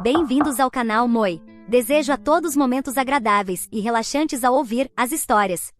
Bem-vindos ao canal Moi. Desejo a todos momentos agradáveis e relaxantes ao ouvir as histórias.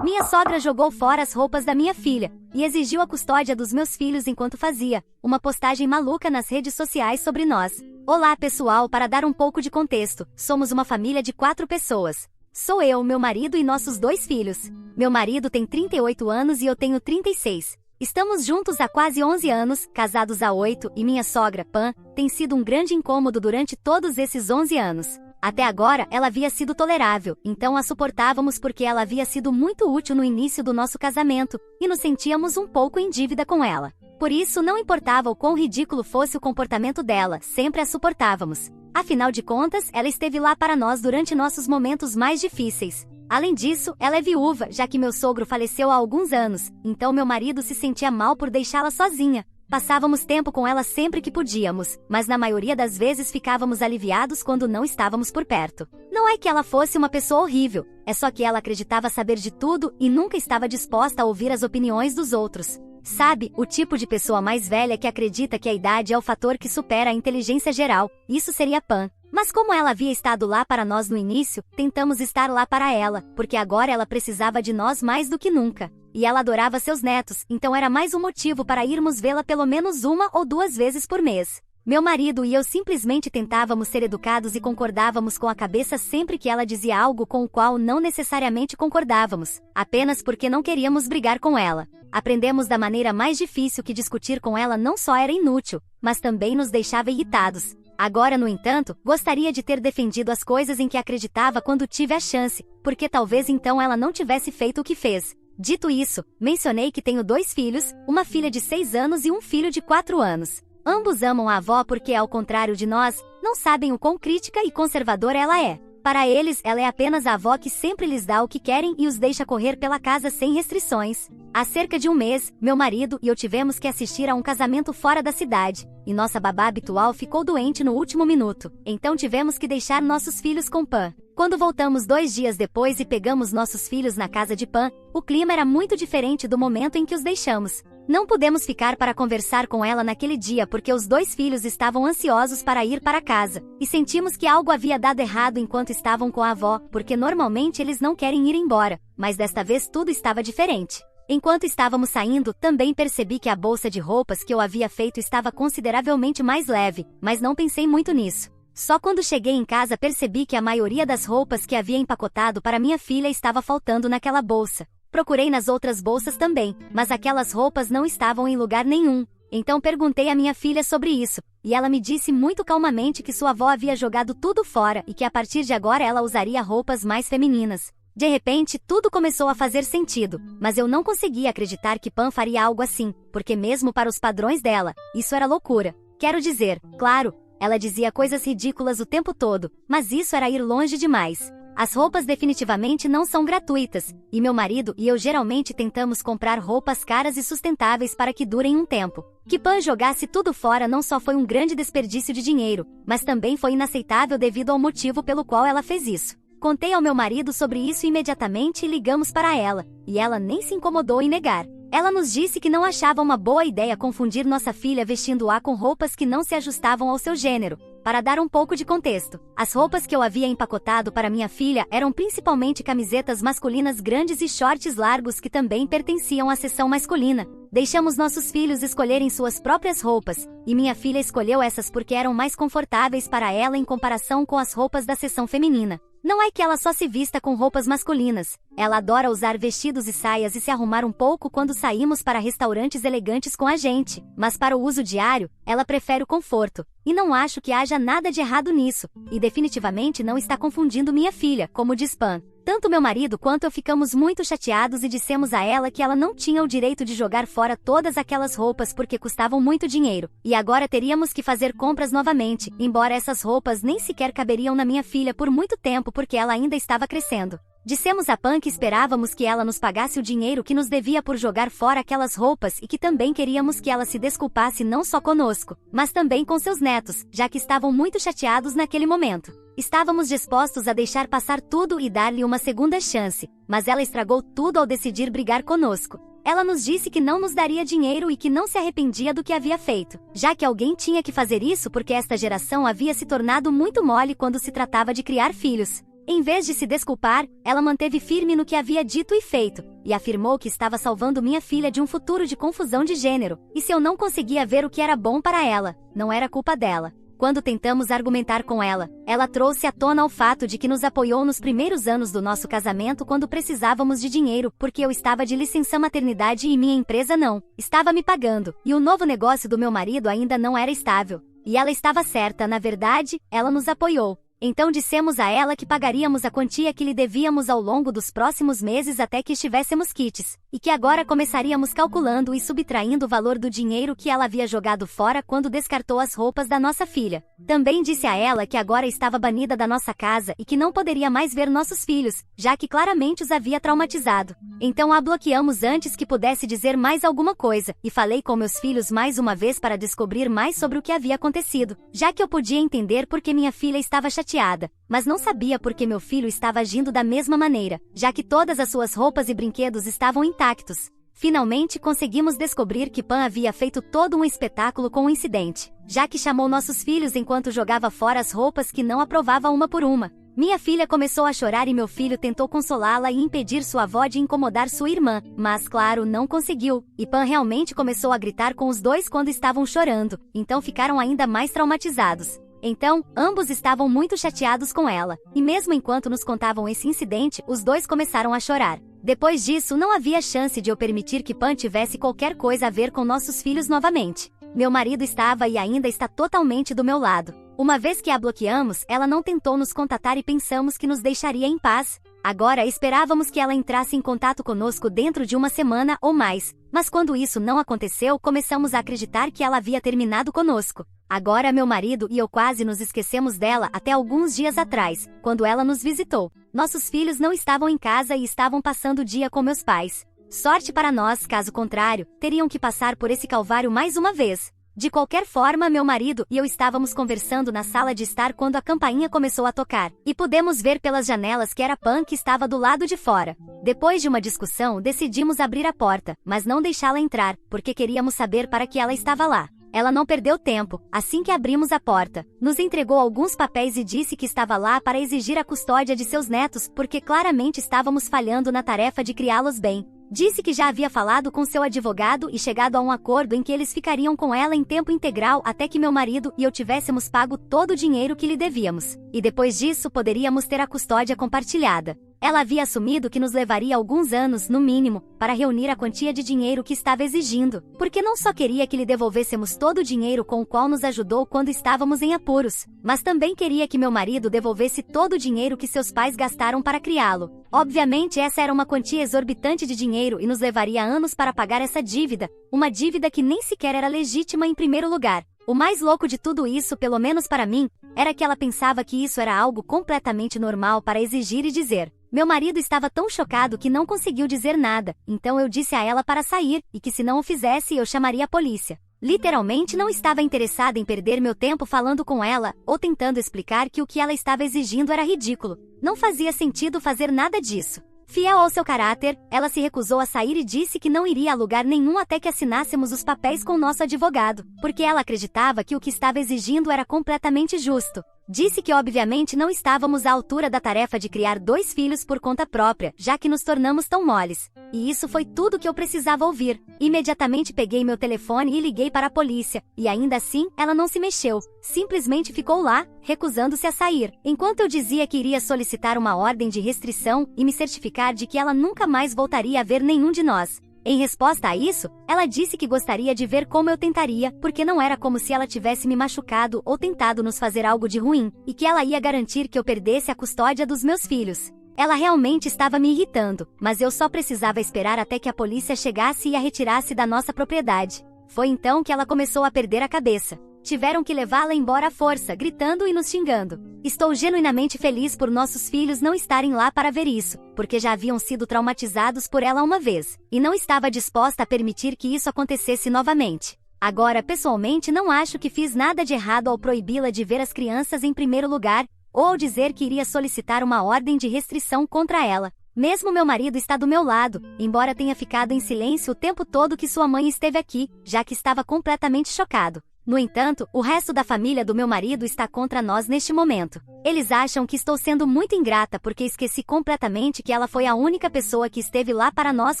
Minha sogra jogou fora as roupas da minha filha e exigiu a custódia dos meus filhos enquanto fazia uma postagem maluca nas redes sociais sobre nós. Olá pessoal, para dar um pouco de contexto, somos uma família de 4 pessoas. Sou eu, meu marido e nossos 2 filhos. Meu marido tem 38 anos e eu tenho 36. Estamos juntos há quase 11 anos, casados há 8, e minha sogra, Pan, tem sido um grande incômodo durante todos esses 11 anos. Até agora, ela havia sido tolerável, então a suportávamos porque ela havia sido muito útil no início do nosso casamento, e nos sentíamos um pouco em dívida com ela. Por isso, não importava o quão ridículo fosse o comportamento dela, sempre a suportávamos. Afinal de contas, ela esteve lá para nós durante nossos momentos mais difíceis. Além disso, ela é viúva, já que meu sogro faleceu há alguns anos, então meu marido se sentia mal por deixá-la sozinha. Passávamos tempo com ela sempre que podíamos, mas na maioria das vezes ficávamos aliviados quando não estávamos por perto. Não é que ela fosse uma pessoa horrível, é só que ela acreditava saber de tudo e nunca estava disposta a ouvir as opiniões dos outros. Sabe, o tipo de pessoa mais velha que acredita que a idade é o fator que supera a inteligência geral. Isso seria Pan. Mas como ela havia estado lá para nós no início, tentamos estar lá para ela, porque agora ela precisava de nós mais do que nunca. E ela adorava seus netos, então era mais um motivo para irmos vê-la pelo menos 1 ou 2 vezes por mês. Meu marido e eu simplesmente tentávamos ser educados e concordávamos com a cabeça sempre que ela dizia algo com o qual não necessariamente concordávamos, apenas porque não queríamos brigar com ela. Aprendemos da maneira mais difícil que discutir com ela não só era inútil, mas também nos deixava irritados. Agora, no entanto, gostaria de ter defendido as coisas em que acreditava quando tive a chance, porque talvez então ela não tivesse feito o que fez. Dito isso, mencionei que tenho 2 filhos, uma filha de 6 anos e um filho de 4 anos. Ambos amam a avó porque, ao contrário de nós, não sabem o quão crítica e conservadora ela é. Para eles, ela é apenas a avó que sempre lhes dá o que querem e os deixa correr pela casa sem restrições. Há cerca de um mês, meu marido e eu tivemos que assistir a um casamento fora da cidade, e nossa babá habitual ficou doente no último minuto, então tivemos que deixar nossos filhos com Pan. Quando voltamos 2 dias depois e pegamos nossos filhos na casa de Pan, o clima era muito diferente do momento em que os deixamos. Não pudemos ficar para conversar com ela naquele dia porque os 2 filhos estavam ansiosos para ir para casa, e sentimos que algo havia dado errado enquanto estavam com a avó, porque normalmente eles não querem ir embora, mas desta vez tudo estava diferente. Enquanto estávamos saindo, também percebi que a bolsa de roupas que eu havia feito estava consideravelmente mais leve, mas não pensei muito nisso. Só quando cheguei em casa percebi que a maioria das roupas que havia empacotado para minha filha estava faltando naquela bolsa. Procurei nas outras bolsas também, mas aquelas roupas não estavam em lugar nenhum. Então perguntei à minha filha sobre isso, e ela me disse muito calmamente que sua avó havia jogado tudo fora e que a partir de agora ela usaria roupas mais femininas. De repente, tudo começou a fazer sentido, mas eu não conseguia acreditar que Pan faria algo assim, porque mesmo para os padrões dela, isso era loucura. Quero dizer, claro, ela dizia coisas ridículas o tempo todo, mas isso era ir longe demais. As roupas definitivamente não são gratuitas, e meu marido e eu geralmente tentamos comprar roupas caras e sustentáveis para que durem um tempo. Que Pan jogasse tudo fora não só foi um grande desperdício de dinheiro, mas também foi inaceitável devido ao motivo pelo qual ela fez isso. Contei ao meu marido sobre isso imediatamente e ligamos para ela, e ela nem se incomodou em negar. Ela nos disse que não achava uma boa ideia confundir nossa filha vestindo-a com roupas que não se ajustavam ao seu gênero. Para dar um pouco de contexto, as roupas que eu havia empacotado para minha filha eram principalmente camisetas masculinas grandes e shorts largos que também pertenciam à seção masculina. Deixamos nossos filhos escolherem suas próprias roupas, e minha filha escolheu essas porque eram mais confortáveis para ela em comparação com as roupas da seção feminina. Não é que ela só se vista com roupas masculinas, ela adora usar vestidos e saias e se arrumar um pouco quando saímos para restaurantes elegantes com a gente, mas para o uso diário, ela prefere o conforto. E não acho que haja nada de errado nisso, e definitivamente não está confundindo minha filha, como diz Pan. Tanto meu marido quanto eu ficamos muito chateados e dissemos a ela que ela não tinha o direito de jogar fora todas aquelas roupas porque custavam muito dinheiro, e agora teríamos que fazer compras novamente, embora essas roupas nem sequer caberiam na minha filha por muito tempo porque ela ainda estava crescendo. Dissemos a Pan que esperávamos que ela nos pagasse o dinheiro que nos devia por jogar fora aquelas roupas e que também queríamos que ela se desculpasse não só conosco, mas também com seus netos, já que estavam muito chateados naquele momento. Estávamos dispostos a deixar passar tudo e dar-lhe uma segunda chance, mas ela estragou tudo ao decidir brigar conosco. Ela nos disse que não nos daria dinheiro e que não se arrependia do que havia feito, já que alguém tinha que fazer isso porque esta geração havia se tornado muito mole quando se tratava de criar filhos. Em vez de se desculpar, ela manteve firme no que havia dito e feito, e afirmou que estava salvando minha filha de um futuro de confusão de gênero, e se eu não conseguia ver o que era bom para ela, não era culpa dela. Quando tentamos argumentar com ela, ela trouxe à tona o fato de que nos apoiou nos primeiros anos do nosso casamento quando precisávamos de dinheiro, porque eu estava de licença maternidade e minha empresa não estava me pagando, e o novo negócio do meu marido ainda não era estável. E ela estava certa, na verdade, ela nos apoiou. Então dissemos a ela que pagaríamos a quantia que lhe devíamos ao longo dos próximos meses até que estivéssemos quites, e que agora começaríamos calculando e subtraindo o valor do dinheiro que ela havia jogado fora quando descartou as roupas da nossa filha. Também disse a ela que agora estava banida da nossa casa e que não poderia mais ver nossos filhos, já que claramente os havia traumatizado. Então a bloqueamos antes que pudesse dizer mais alguma coisa, e falei com meus filhos mais uma vez para descobrir mais sobre o que havia acontecido, já que eu podia entender porque minha filha estava chateada, mas não sabia porque meu filho estava agindo da mesma maneira, já que todas as suas roupas e brinquedos estavam intactos. Finalmente conseguimos descobrir que Pan havia feito todo um espetáculo com o incidente, já que chamou nossos filhos enquanto jogava fora as roupas que não aprovava uma por uma. Minha filha começou a chorar e meu filho tentou consolá-la e impedir sua avó de incomodar sua irmã, mas claro, não conseguiu, e Pan realmente começou a gritar com os dois quando estavam chorando, então ficaram ainda mais traumatizados. Então, ambos estavam muito chateados com ela, e mesmo enquanto nos contavam esse incidente, os dois começaram a chorar. Depois disso, não havia chance de eu permitir que Pan tivesse qualquer coisa a ver com nossos filhos novamente. Meu marido estava e ainda está totalmente do meu lado. Uma vez que a bloqueamos, ela não tentou nos contatar e pensamos que nos deixaria em paz. Agora esperávamos que ela entrasse em contato conosco dentro de uma semana ou mais, mas quando isso não aconteceu, começamos a acreditar que ela havia terminado conosco. Agora meu marido e eu quase nos esquecemos dela até alguns dias atrás, quando ela nos visitou. Nossos filhos não estavam em casa e estavam passando o dia com meus pais. Sorte para nós, caso contrário, teriam que passar por esse calvário mais uma vez. De qualquer forma, meu marido e eu estávamos conversando na sala de estar quando a campainha começou a tocar, e pudemos ver pelas janelas que era Pan que estava do lado de fora. Depois de uma discussão, decidimos abrir a porta, mas não deixá-la entrar, porque queríamos saber para que ela estava lá. Ela não perdeu tempo. Assim que abrimos a porta, nos entregou alguns papéis e disse que estava lá para exigir a custódia de seus netos, porque claramente estávamos falhando na tarefa de criá-los bem. Disse que já havia falado com seu advogado e chegado a um acordo em que eles ficariam com ela em tempo integral até que meu marido e eu tivéssemos pago todo o dinheiro que lhe devíamos. E depois disso poderíamos ter a custódia compartilhada. Ela havia assumido que nos levaria alguns anos, no mínimo, para reunir a quantia de dinheiro que estava exigindo, porque não só queria que lhe devolvêssemos todo o dinheiro com o qual nos ajudou quando estávamos em apuros, mas também queria que meu marido devolvesse todo o dinheiro que seus pais gastaram para criá-lo. Obviamente essa era uma quantia exorbitante de dinheiro e nos levaria anos para pagar essa dívida, uma dívida que nem sequer era legítima em primeiro lugar. O mais louco de tudo isso, pelo menos para mim, era que ela pensava que isso era algo completamente normal para exigir e dizer. Meu marido estava tão chocado que não conseguiu dizer nada, então eu disse a ela para sair, e que se não o fizesse eu chamaria a polícia. Literalmente não estava interessada em perder meu tempo falando com ela, ou tentando explicar que o que ela estava exigindo era ridículo. Não fazia sentido fazer nada disso. Fiel ao seu caráter, ela se recusou a sair e disse que não iria a lugar nenhum até que assinássemos os papéis com nosso advogado, porque ela acreditava que o que estava exigindo era completamente justo. Disse que obviamente não estávamos à altura da tarefa de criar 2 filhos por conta própria, já que nos tornamos tão moles. E isso foi tudo que eu precisava ouvir. Imediatamente peguei meu telefone e liguei para a polícia, e ainda assim, ela não se mexeu. Simplesmente ficou lá, recusando-se a sair, enquanto eu dizia que iria solicitar uma ordem de restrição e me certificar de que ela nunca mais voltaria a ver nenhum de nós. Em resposta a isso, ela disse que gostaria de ver como eu tentaria, porque não era como se ela tivesse me machucado ou tentado nos fazer algo de ruim, e que ela ia garantir que eu perdesse a custódia dos meus filhos. Ela realmente estava me irritando, mas eu só precisava esperar até que a polícia chegasse e a retirasse da nossa propriedade. Foi então que ela começou a perder a cabeça. Tiveram que levá-la embora à força, gritando e nos xingando. Estou genuinamente feliz por nossos filhos não estarem lá para ver isso, porque já haviam sido traumatizados por ela uma vez, e não estava disposta a permitir que isso acontecesse novamente. Agora, pessoalmente, não acho que fiz nada de errado ao proibi-la de ver as crianças em primeiro lugar, ou ao dizer que iria solicitar uma ordem de restrição contra ela. Mesmo meu marido está do meu lado, embora tenha ficado em silêncio o tempo todo que sua mãe esteve aqui, já que estava completamente chocado. No entanto, o resto da família do meu marido está contra nós neste momento. Eles acham que estou sendo muito ingrata porque esqueci completamente que ela foi a única pessoa que esteve lá para nós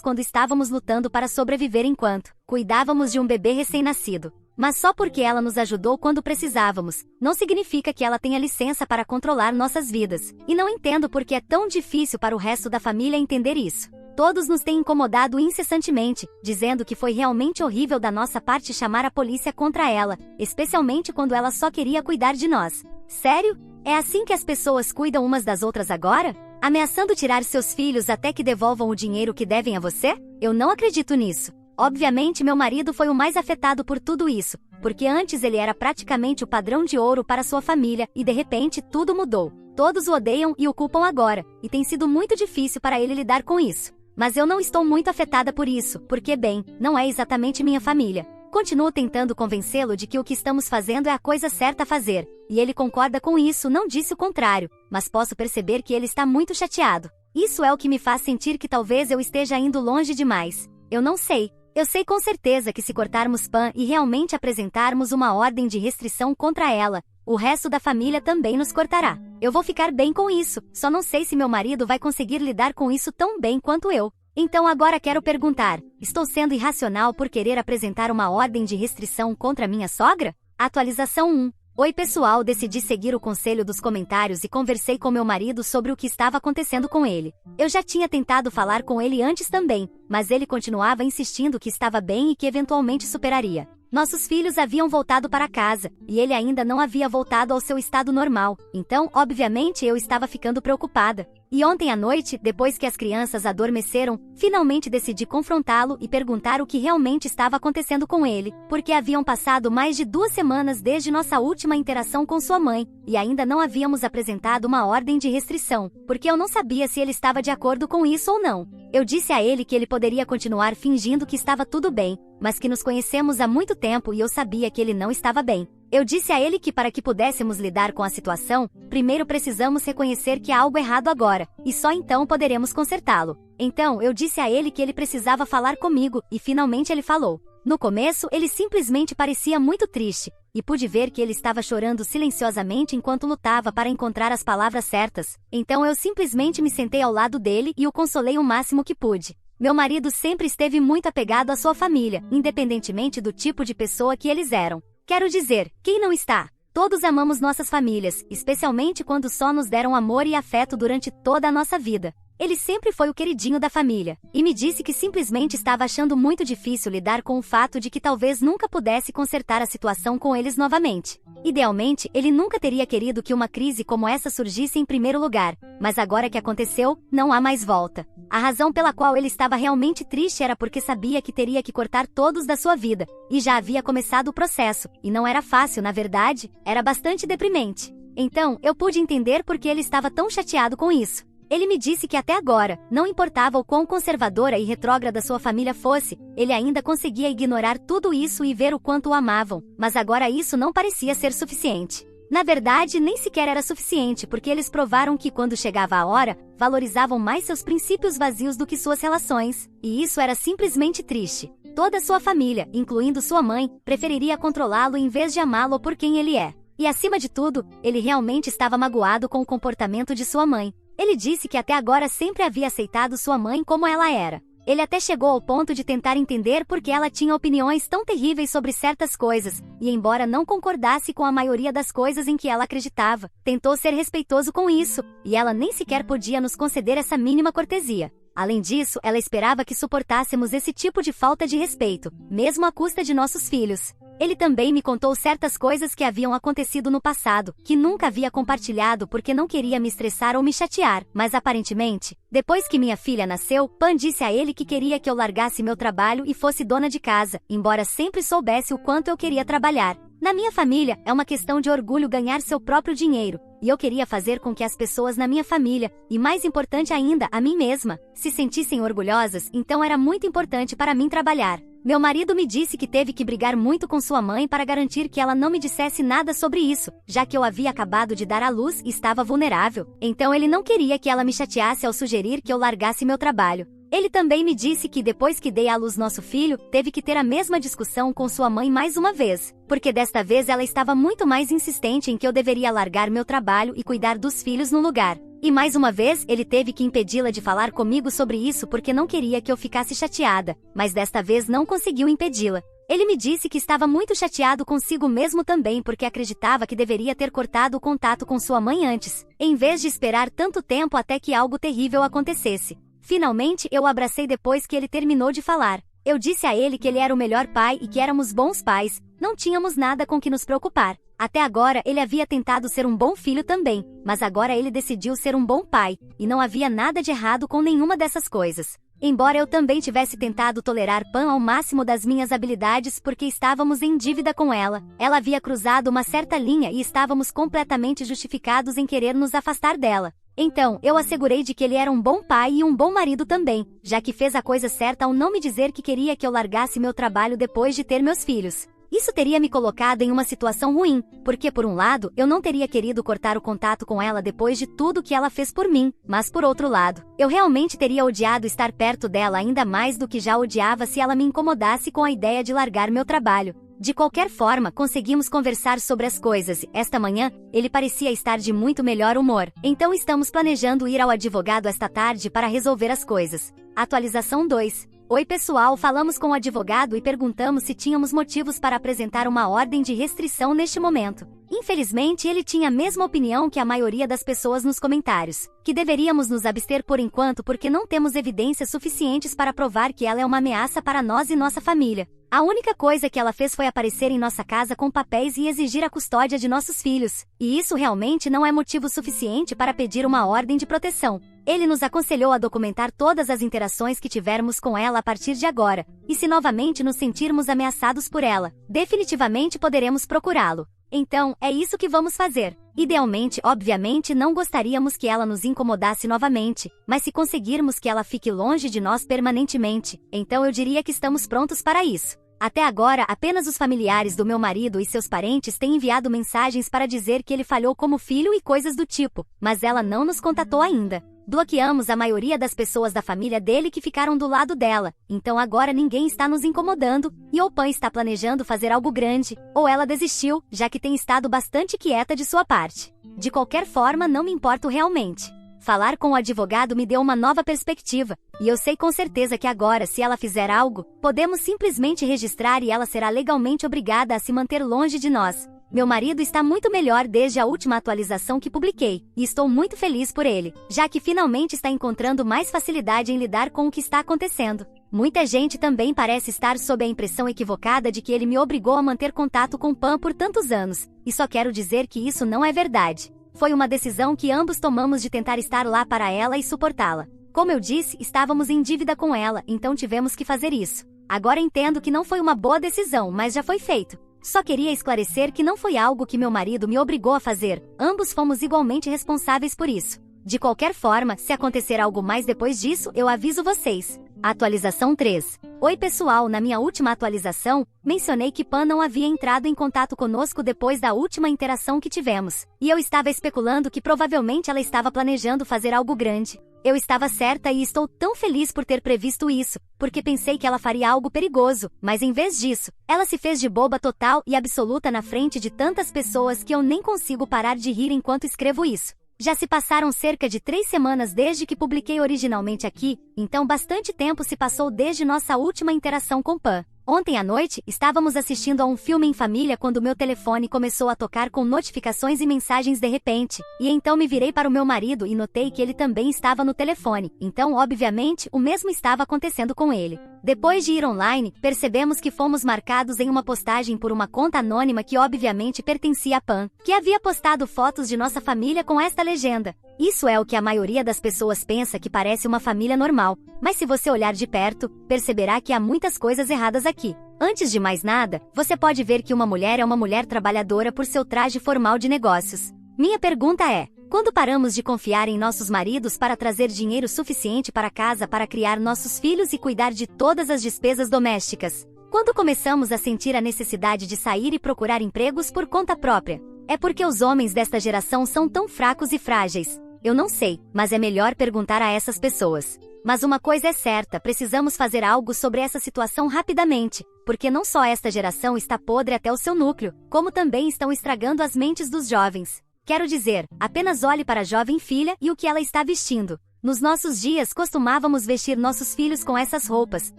quando estávamos lutando para sobreviver enquanto cuidávamos de um bebê recém-nascido. Mas só porque ela nos ajudou quando precisávamos, não significa que ela tenha licença para controlar nossas vidas. E não entendo por que é tão difícil para o resto da família entender isso. Todos nos têm incomodado incessantemente, dizendo que foi realmente horrível da nossa parte chamar a polícia contra ela, especialmente quando ela só queria cuidar de nós. Sério? É assim que as pessoas cuidam umas das outras agora? Ameaçando tirar seus filhos até que devolvam o dinheiro que devem a você? Eu não acredito nisso. Obviamente meu marido foi o mais afetado por tudo isso, porque antes ele era praticamente o padrão de ouro para sua família e de repente tudo mudou. Todos o odeiam e o culpam agora, e tem sido muito difícil para ele lidar com isso. Mas eu não estou muito afetada por isso, porque bem, não é exatamente minha família. Continuo tentando convencê-lo de que o que estamos fazendo é a coisa certa a fazer, e ele concorda com isso, não disse o contrário, mas posso perceber que ele está muito chateado. Isso é o que me faz sentir que talvez eu esteja indo longe demais. Eu não sei. Eu sei com certeza que se cortarmos Pam e realmente apresentarmos uma ordem de restrição contra ela, o resto da família também nos cortará. Eu vou ficar bem com isso, só não sei se meu marido vai conseguir lidar com isso tão bem quanto eu. Então agora quero perguntar, estou sendo irracional por querer apresentar uma ordem de restrição contra minha sogra? Atualização 1. Oi pessoal, decidi seguir o conselho dos comentários e conversei com meu marido sobre o que estava acontecendo com ele. Eu já tinha tentado falar com ele antes também, mas ele continuava insistindo que estava bem e que eventualmente superaria. Nossos filhos haviam voltado para casa, e ele ainda não havia voltado ao seu estado normal, então, obviamente, eu estava ficando preocupada. E ontem à noite, depois que as crianças adormeceram, finalmente decidi confrontá-lo e perguntar o que realmente estava acontecendo com ele, porque haviam passado mais de 2 semanas desde nossa última interação com sua mãe, e ainda não havíamos apresentado uma ordem de restrição, porque eu não sabia se ele estava de acordo com isso ou não. Eu disse a ele que ele poderia continuar fingindo que estava tudo bem, mas que nos conhecemos há muito tempo e eu sabia que ele não estava bem. Eu disse a ele que para que pudéssemos lidar com a situação, primeiro precisamos reconhecer que há algo errado agora, e só então poderemos consertá-lo. Então, eu disse a ele que ele precisava falar comigo, e finalmente ele falou. No começo, ele simplesmente parecia muito triste, e pude ver que ele estava chorando silenciosamente enquanto lutava para encontrar as palavras certas. Então eu simplesmente me sentei ao lado dele e o consolei o máximo que pude. Meu marido sempre esteve muito apegado à sua família, independentemente do tipo de pessoa que eles eram. Quero dizer, quem não está? Todos amamos nossas famílias, especialmente quando só nos deram amor e afeto durante toda a nossa vida. Ele sempre foi o queridinho da família, e me disse que simplesmente estava achando muito difícil lidar com o fato de que talvez nunca pudesse consertar a situação com eles novamente. Idealmente, ele nunca teria querido que uma crise como essa surgisse em primeiro lugar, mas agora que aconteceu, não há mais volta. A razão pela qual ele estava realmente triste era porque sabia que teria que cortar todos da sua vida, e já havia começado o processo, e não era fácil, na verdade, era bastante deprimente. Então, eu pude entender por que ele estava tão chateado com isso. Ele me disse que até agora, não importava o quão conservadora e retrógrada sua família fosse, ele ainda conseguia ignorar tudo isso e ver o quanto o amavam, mas agora isso não parecia ser suficiente. Na verdade, nem sequer era suficiente porque eles provaram que quando chegava a hora, valorizavam mais seus princípios vazios do que suas relações, e isso era simplesmente triste. Toda sua família, incluindo sua mãe, preferiria controlá-lo em vez de amá-lo por quem ele é. E acima de tudo, ele realmente estava magoado com o comportamento de sua mãe. Ele disse que até agora sempre havia aceitado sua mãe como ela era. Ele até chegou ao ponto de tentar entender por que ela tinha opiniões tão terríveis sobre certas coisas, e embora não concordasse com a maioria das coisas em que ela acreditava, tentou ser respeitoso com isso, e ela nem sequer podia nos conceder essa mínima cortesia. Além disso, ela esperava que suportássemos esse tipo de falta de respeito, mesmo à custa de nossos filhos. Ele também me contou certas coisas que haviam acontecido no passado, que nunca havia compartilhado porque não queria me estressar ou me chatear, mas aparentemente, depois que minha filha nasceu, Pan disse a ele que queria que eu largasse meu trabalho e fosse dona de casa, embora sempre soubesse o quanto eu queria trabalhar. Na minha família, é uma questão de orgulho ganhar seu próprio dinheiro, e eu queria fazer com que as pessoas na minha família, e mais importante ainda, a mim mesma, se sentissem orgulhosas, então era muito importante para mim trabalhar. Meu marido me disse que teve que brigar muito com sua mãe para garantir que ela não me dissesse nada sobre isso, já que eu havia acabado de dar à luz e estava vulnerável. Então ele não queria que ela me chateasse ao sugerir que eu largasse meu trabalho. Ele também me disse que depois que dei à luz nosso filho, teve que ter a mesma discussão com sua mãe mais uma vez, porque desta vez ela estava muito mais insistente em que eu deveria largar meu trabalho e cuidar dos filhos no lugar. E mais uma vez, ele teve que impedi-la de falar comigo sobre isso porque não queria que eu ficasse chateada, mas desta vez não conseguiu impedi-la. Ele me disse que estava muito chateado consigo mesmo também porque acreditava que deveria ter cortado o contato com sua mãe antes, em vez de esperar tanto tempo até que algo terrível acontecesse. Finalmente, eu o abracei depois que ele terminou de falar. Eu disse a ele que ele era o melhor pai e que éramos bons pais, não tínhamos nada com que nos preocupar. Até agora, ele havia tentado ser um bom filho também, mas agora ele decidiu ser um bom pai, e não havia nada de errado com nenhuma dessas coisas. Embora eu também tivesse tentado tolerar Pam ao máximo das minhas habilidades porque estávamos em dívida com ela, ela havia cruzado uma certa linha e estávamos completamente justificados em querer nos afastar dela. Então, eu assegurei de que ele era um bom pai e um bom marido também, já que fez a coisa certa ao não me dizer que queria que eu largasse meu trabalho depois de ter meus filhos. Isso teria me colocado em uma situação ruim, porque por um lado, eu não teria querido cortar o contato com ela depois de tudo que ela fez por mim, mas por outro lado, eu realmente teria odiado estar perto dela ainda mais do que já odiava se ela me incomodasse com a ideia de largar meu trabalho. De qualquer forma, conseguimos conversar sobre as coisas e, esta manhã, ele parecia estar de muito melhor humor. Então estamos planejando ir ao advogado esta tarde para resolver as coisas. Atualização 2. Oi pessoal, falamos com o advogado e perguntamos se tínhamos motivos para apresentar uma ordem de restrição neste momento. Infelizmente, ele tinha a mesma opinião que a maioria das pessoas nos comentários, que deveríamos nos abster por enquanto porque não temos evidências suficientes para provar que ela é uma ameaça para nós e nossa família. A única coisa que ela fez foi aparecer em nossa casa com papéis e exigir a custódia de nossos filhos, e isso realmente não é motivo suficiente para pedir uma ordem de proteção. Ele nos aconselhou a documentar todas as interações que tivermos com ela a partir de agora, e se novamente nos sentirmos ameaçados por ela, definitivamente poderemos procurá-lo. Então, é isso que vamos fazer. Idealmente, obviamente, não gostaríamos que ela nos incomodasse novamente, mas se conseguirmos que ela fique longe de nós permanentemente, então eu diria que estamos prontos para isso. Até agora, apenas os familiares do meu marido e seus parentes têm enviado mensagens para dizer que ele falhou como filho e coisas do tipo, mas ela não nos contatou ainda. Bloqueamos a maioria das pessoas da família dele que ficaram do lado dela, então agora ninguém está nos incomodando, e ou Pan está planejando fazer algo grande, ou ela desistiu, já que tem estado bastante quieta de sua parte. De qualquer forma, não me importo realmente. Falar com o advogado me deu uma nova perspectiva, e eu sei com certeza que agora, se ela fizer algo, podemos simplesmente registrar e ela será legalmente obrigada a se manter longe de nós. Meu marido está muito melhor desde a última atualização que publiquei, e estou muito feliz por ele, já que finalmente está encontrando mais facilidade em lidar com o que está acontecendo. Muita gente também parece estar sob a impressão equivocada de que ele me obrigou a manter contato com Pam por tantos anos, e só quero dizer que isso não é verdade. Foi uma decisão que ambos tomamos de tentar estar lá para ela e suportá-la. Como eu disse, estávamos em dívida com ela, então tivemos que fazer isso. Agora entendo que não foi uma boa decisão, mas já foi feito. Só queria esclarecer que não foi algo que meu marido me obrigou a fazer, ambos fomos igualmente responsáveis por isso. De qualquer forma, se acontecer algo mais depois disso, eu aviso vocês. Atualização 3. Oi pessoal, na minha última atualização, mencionei que Pan não havia entrado em contato conosco depois da última interação que tivemos, e eu estava especulando que provavelmente ela estava planejando fazer algo grande. Eu estava certa e estou tão feliz por ter previsto isso, porque pensei que ela faria algo perigoso, mas em vez disso, ela se fez de boba total e absoluta na frente de tantas pessoas que eu nem consigo parar de rir enquanto escrevo isso. Já se passaram cerca de 3 semanas desde que publiquei originalmente aqui, então bastante tempo se passou desde nossa última interação com Pan. Ontem à noite, estávamos assistindo a um filme em família quando meu telefone começou a tocar com notificações e mensagens de repente, e então me virei para o meu marido e notei que ele também estava no telefone, então obviamente o mesmo estava acontecendo com ele. Depois de ir online, percebemos que fomos marcados em uma postagem por uma conta anônima que obviamente pertencia a Pan, que havia postado fotos de nossa família com esta legenda. Isso é o que a maioria das pessoas pensa que parece uma família normal, mas se você olhar de perto, perceberá que há muitas coisas erradas aqui. Antes de mais nada, você pode ver que uma mulher é uma mulher trabalhadora por seu traje formal de negócios. Minha pergunta é: quando paramos de confiar em nossos maridos para trazer dinheiro suficiente para casa para criar nossos filhos e cuidar de todas as despesas domésticas? Quando começamos a sentir a necessidade de sair e procurar empregos por conta própria? É porque os homens desta geração são tão fracos e frágeis? Eu não sei, mas é melhor perguntar a essas pessoas. Mas uma coisa é certa, precisamos fazer algo sobre essa situação rapidamente, porque não só esta geração está podre até o seu núcleo, como também estão estragando as mentes dos jovens. Quero dizer, apenas olhe para a jovem filha e o que ela está vestindo. Nos nossos dias costumávamos vestir nossos filhos com essas roupas,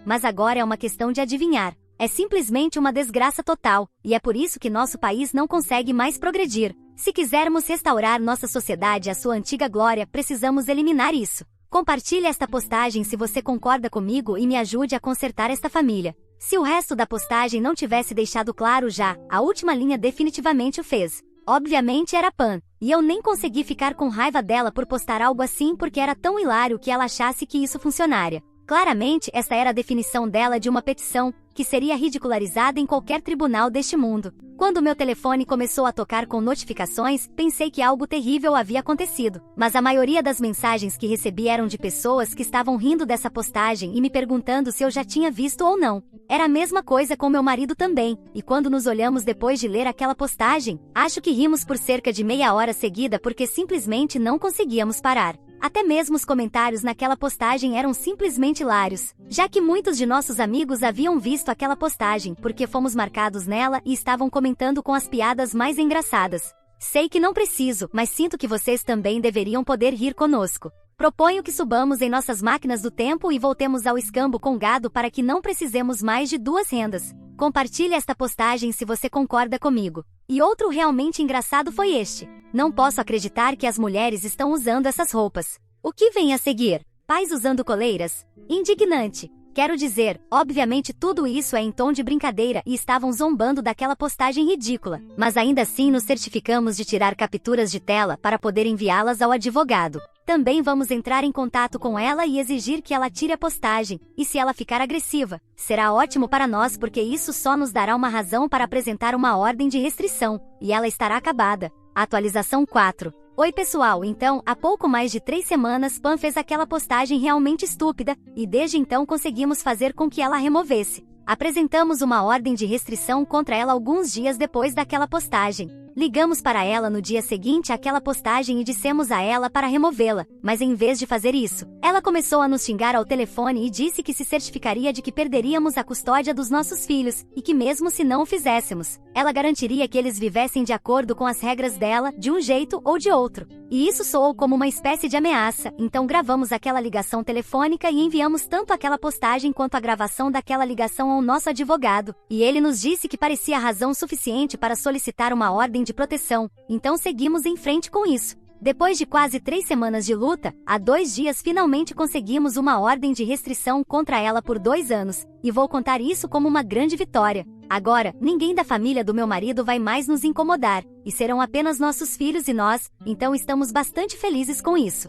mas agora é uma questão de adivinhar. É simplesmente uma desgraça total, e é por isso que nosso país não consegue mais progredir. Se quisermos restaurar nossa sociedade à sua antiga glória, precisamos eliminar isso. Compartilhe esta postagem se você concorda comigo e me ajude a consertar esta família. Se o resto da postagem não tivesse deixado claro já, a última linha definitivamente o fez. Obviamente era Pan, e eu nem consegui ficar com raiva dela por postar algo assim porque era tão hilário que ela achasse que isso funcionaria. Claramente, esta era a definição dela de uma petição, que seria ridicularizada em qualquer tribunal deste mundo. Quando meu telefone começou a tocar com notificações, pensei que algo terrível havia acontecido. Mas a maioria das mensagens que recebi eram de pessoas que estavam rindo dessa postagem e me perguntando se eu já tinha visto ou não. Era a mesma coisa com meu marido também, e quando nos olhamos depois de ler aquela postagem, acho que rimos por cerca de meia hora seguida porque simplesmente não conseguíamos parar. Até mesmo os comentários naquela postagem eram simplesmente hilários, já que muitos de nossos amigos haviam visto aquela postagem porque fomos marcados nela e estavam comentando com as piadas mais engraçadas. Sei que não preciso, mas sinto que vocês também deveriam poder rir conosco. Proponho que subamos em nossas máquinas do tempo e voltemos ao escambo com gado para que não precisemos mais de duas rendas. Compartilhe esta postagem se você concorda comigo. E outro realmente engraçado foi este. Não posso acreditar que as mulheres estão usando essas roupas. O que vem a seguir? Pais usando coleiras? Indignante. Quero dizer, obviamente tudo isso é em tom de brincadeira e estavam zombando daquela postagem ridícula, mas ainda assim nos certificamos de tirar capturas de tela para poder enviá-las ao advogado. Também vamos entrar em contato com ela e exigir que ela tire a postagem, e se ela ficar agressiva, será ótimo para nós porque isso só nos dará uma razão para apresentar uma ordem de restrição, e ela estará acabada. Atualização 4. Oi pessoal, então, há pouco mais de 3 semanas Pan fez aquela postagem realmente estúpida, e desde então conseguimos fazer com que ela a removesse. Apresentamos uma ordem de restrição contra ela alguns dias depois daquela postagem. Ligamos para ela no dia seguinte àquela postagem e dissemos a ela para removê-la, mas em vez de fazer isso, ela começou a nos xingar ao telefone e disse que se certificaria de que perderíamos a custódia dos nossos filhos, e que mesmo se não o fizéssemos, ela garantiria que eles vivessem de acordo com as regras dela, de um jeito ou de outro. E isso soou como uma espécie de ameaça, então gravamos aquela ligação telefônica e enviamos tanto aquela postagem quanto a gravação daquela ligação ao nosso advogado, e ele nos disse que parecia razão suficiente para solicitar uma ordem de proteção, então seguimos em frente com isso. Depois de quase 3 semanas de luta, há 2 dias finalmente conseguimos uma ordem de restrição contra ela por 2 anos, e vou contar isso como uma grande vitória. Agora, ninguém da família do meu marido vai mais nos incomodar, e serão apenas nossos filhos e nós, então estamos bastante felizes com isso.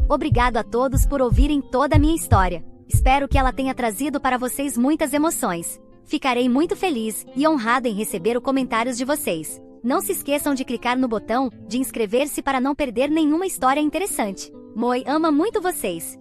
Obrigado a todos por ouvirem toda a minha história. Espero que ela tenha trazido para vocês muitas emoções. Ficarei muito feliz e honrado em receber os comentários de vocês. Não se esqueçam de clicar no botão de inscrever-se para não perder nenhuma história interessante. Moi ama muito vocês.